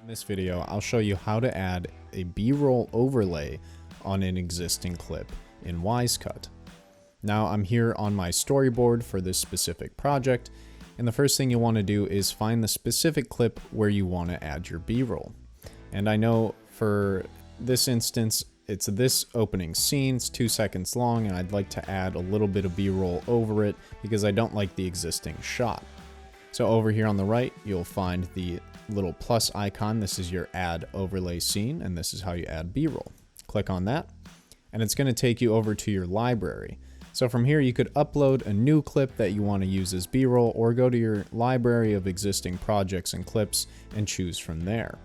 In this video, I'll show you how to add a B-roll overlay on an existing clip in Wisecut. Now I'm here on my storyboard for this specific project, and the first thing you want to do is find the specific clip where you want to add your B-roll. And I know for this instance, it's this opening scene, it's 2 seconds long, and I'd like to add a little bit of B-roll over it because I don't like the existing shot. So over here on the right, you'll find the little plus icon. This is your add overlay scene, and this is how you add B-roll. Click on that, and it's going to take you over to your library. So from here, you could upload a new clip that you want to use as B-roll, or go to your library of existing projects and clips and choose from there.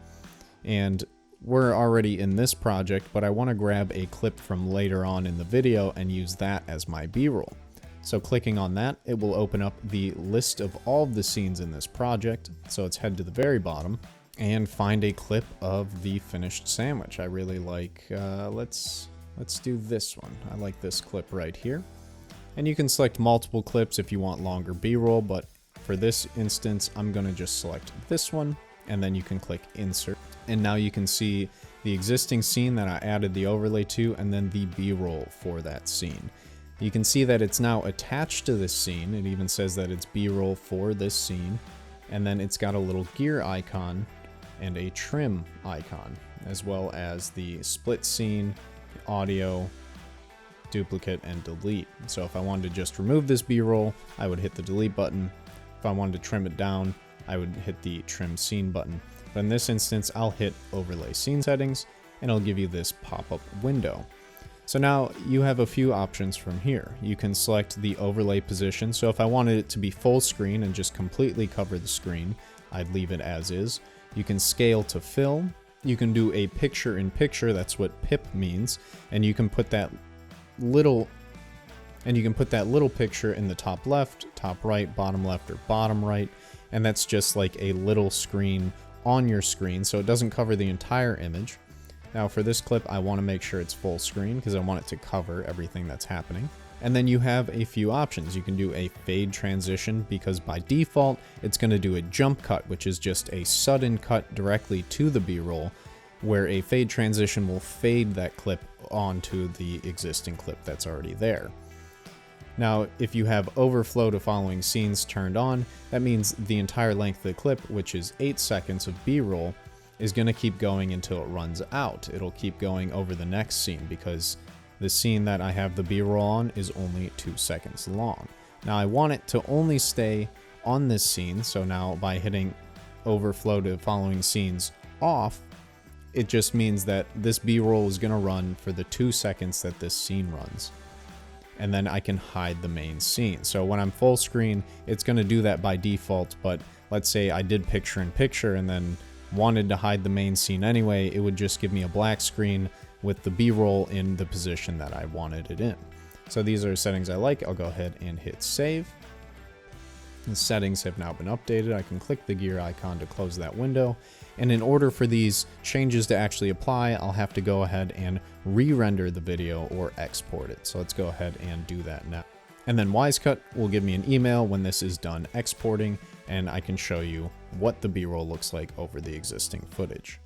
And we're already in this project, but I want to grab a clip from later on in the video and use that as my B-roll. So clicking on that, it will open up the list of all of the scenes in this project. So let's head to the very bottom and find a clip of the finished sandwich. I really like, let's do this one. I like this clip right here. And you can select multiple clips if you want longer B-roll, but for this instance, I'm gonna just select this one, and then you can click insert. And now you can see the existing scene that I added the overlay to, and then the B-roll for that scene. You can see that it's now attached to this scene. It even says that it's B-roll for this scene. And then it's got a little gear icon and a trim icon, as well as the split scene, audio, duplicate, and delete. So if I wanted to just remove this B-roll, I would hit the delete button. If I wanted to trim it down, I would hit the trim scene button. But in this instance, I'll hit overlay scene settings, and it'll give you this pop-up window. So now you have a few options from here. You can select the overlay position. So if I wanted it to be full screen and just completely cover the screen, I'd leave it as is. You can scale to fill. You can do a picture in picture. That's what PIP means. And you can put that little picture in the top left, top right, bottom left, or bottom right. And that's just like a little screen on your screen. So it doesn't cover the entire image. Now for this clip, I want to make sure it's full screen because I want it to cover everything that's happening. And then you have a few options. You can do a fade transition because by default, it's going to do a jump cut, which is just a sudden cut directly to the B-roll, where a fade transition will fade that clip onto the existing clip that's already there. Now, if you have overflow to following scenes turned on, that means the entire length of the clip, which is 8 seconds of B-roll, is going to keep going until it runs out. It'll keep going over the next scene because the scene that I have the B-roll on is only 2 seconds long. Now I want it to only stay on this scene, so now by hitting overflow to following scenes off, it just means that this B-roll is going to run for the 2 seconds that this scene runs. And then I can hide the main scene. So when I'm full screen, it's going to do that by default, but let's say I did picture in picture and then wanted to hide the main scene anyway, it would just give me a black screen with the B-roll in the position that I wanted it in. So these are settings I like. I'll go ahead and hit save. The settings have now been updated. I can click the gear icon to close that window. And in order for these changes to actually apply, I'll have to go ahead and re-render the video or export it. So let's go ahead and do that now. And then Wisecut will give me an email when this is done exporting, and I can show you what the B-roll looks like over the existing footage.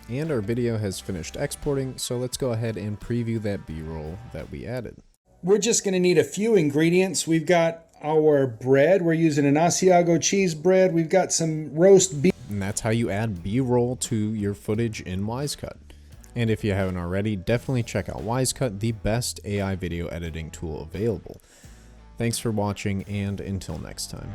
And our video has finished exporting, so let's go ahead and preview that B-roll that we added. We're just going to need a few ingredients. We've got our bread. We're using an Asiago cheese bread. We've got some roast beef. And that's how you add B-roll to your footage in Wisecut. And if you haven't already, definitely check out Wisecut, the best AI video editing tool available. Thanks for watching, and until next time.